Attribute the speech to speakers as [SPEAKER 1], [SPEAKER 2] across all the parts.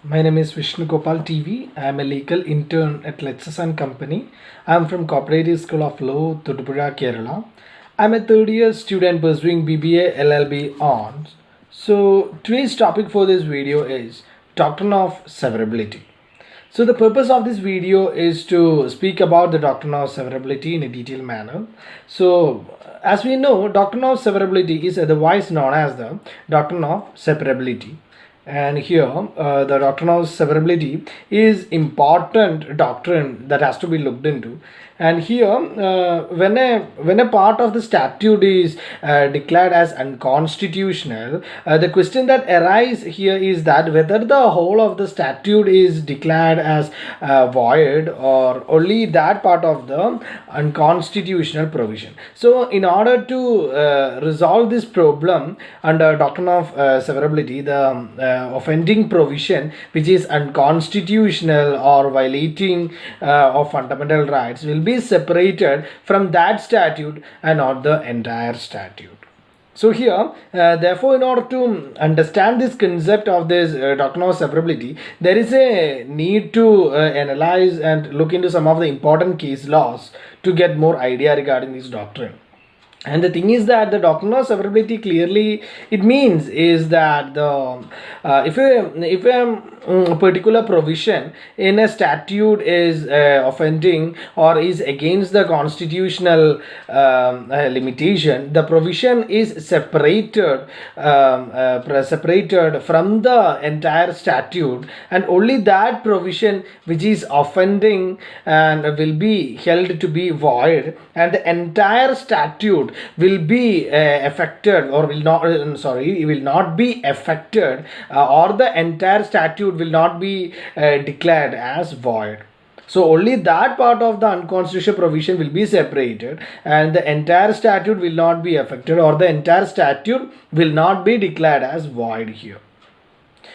[SPEAKER 1] My name is Vishnu Gopal TV. I am a legal intern at Lexus and Company. I am from Cooperative School of Law, Thotupuzha, Kerala. I am a third year student pursuing BBA LLB on. So today's topic for this video is doctrine of severability. So the purpose of this video is to speak about the doctrine of severability in a detailed manner. So as we know, doctrine of severability is otherwise known as the doctrine of separability. And here the doctrine of severability is important doctrine that has to be looked into. And here when a part of the statute is declared as unconstitutional, the question that arises here is that whether the whole of the statute is declared as void or only that part of the unconstitutional provision. So in order to resolve this problem under doctrine of severability, the offending provision which is unconstitutional or violating of fundamental rights will be separated from that statute and not the entire statute. So here, therefore, in order to understand this concept of this doctrine of severability, there is a need to analyze and look into some of the important case laws to get more idea regarding this doctrine. And the thing is that the doctrine of severability clearly it means is that the if a particular provision in a statute is offending or is against the constitutional limitation, the provision is separated from the entire statute, and only that provision which is offending and will be held to be void, and the entire statute will be affected or will not it will not be affected, or the entire statute will not be declared as void. So only that part of the unconstitutional provision will be separated and the entire statute will not be affected, or the entire statute will not be declared as void here.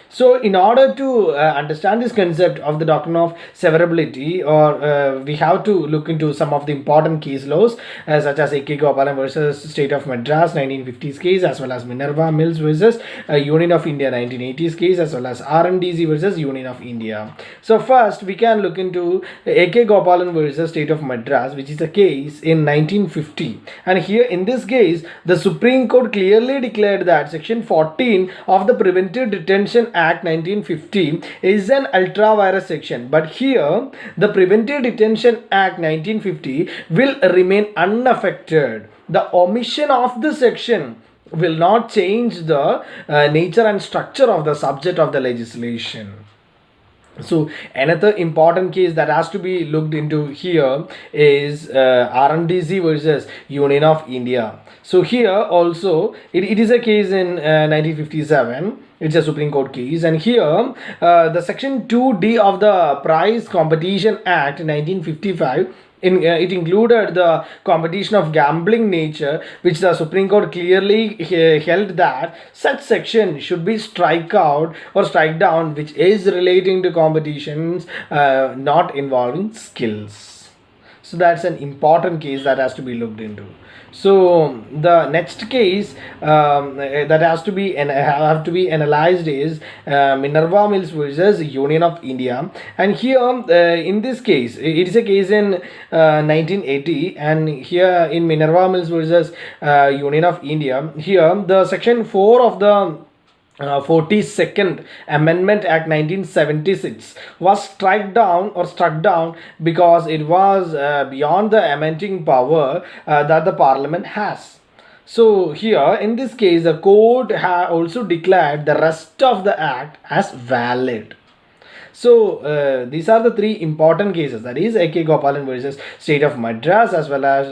[SPEAKER 1] So in order to understand this concept of the doctrine of severability, or we have to look into some of the important case laws such as A.K. Gopalan versus State of Madras 1950s case, as well as Minerva Mills versus Union of India 1980s case, as well as RNDC versus Union of India. So first we can look into A.K. Gopalan versus State of Madras, which is a case in 1950, and here in this case the Supreme Court clearly declared that section 14 of the Preventive Detention Act 1950 is an ultra vires section, but here the Preventive Detention Act 1950 will remain unaffected. The omission of the section will not change the nature and structure of the subject of the legislation. So another important case that has to be looked into here is RNDC versus Union of India. So here also it is a case in 1957. It's a Supreme Court case, and here the section 2D of the Prize Competition Act 1955 it included the competition of gambling nature, which the Supreme Court clearly held that such section should be strike out or strike down, which is relating to competitions not involving skills. So that's an important case that has to be looked into. So the next case that has to be analyzed is Minerva Mills versus Union of India, and here in this case it is a case in 1980, and here in Minerva Mills versus Union of India, here the section 4 of the 42nd Amendment Act 1976 was struck down because it was beyond the amending power that the Parliament has. So here in this case the court also declared the rest of the act as valid. So these are the three important cases, that is A.K. Gopalan versus State of Madras, as well as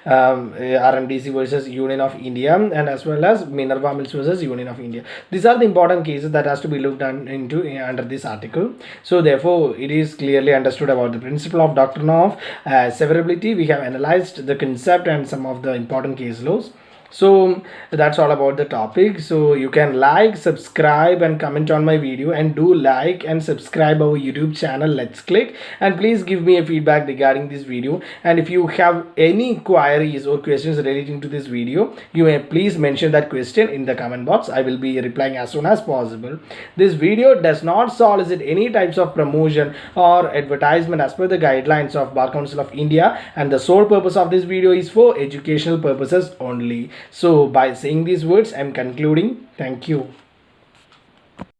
[SPEAKER 1] RMDC versus Union of India, and as well as Minerva Mills versus Union of India. These are the important cases that has to be looked into under this article. So therefore it is clearly understood about the principle of doctrine of severability. We have analyzed the concept and some of the important case laws. So that's all about the topic. So you can like, subscribe and comment on my video, and do like and subscribe our YouTube channel Let's Click, and please give me a feedback regarding this video. And if you have any queries or questions relating to this video, you may please mention that question in the comment box. I will be replying as soon as possible. This video does not solicit any types of promotion or advertisement as per the guidelines of Bar Council of India, and the sole purpose of this video is for educational purposes only. So by saying these words, I'm concluding. Thank you.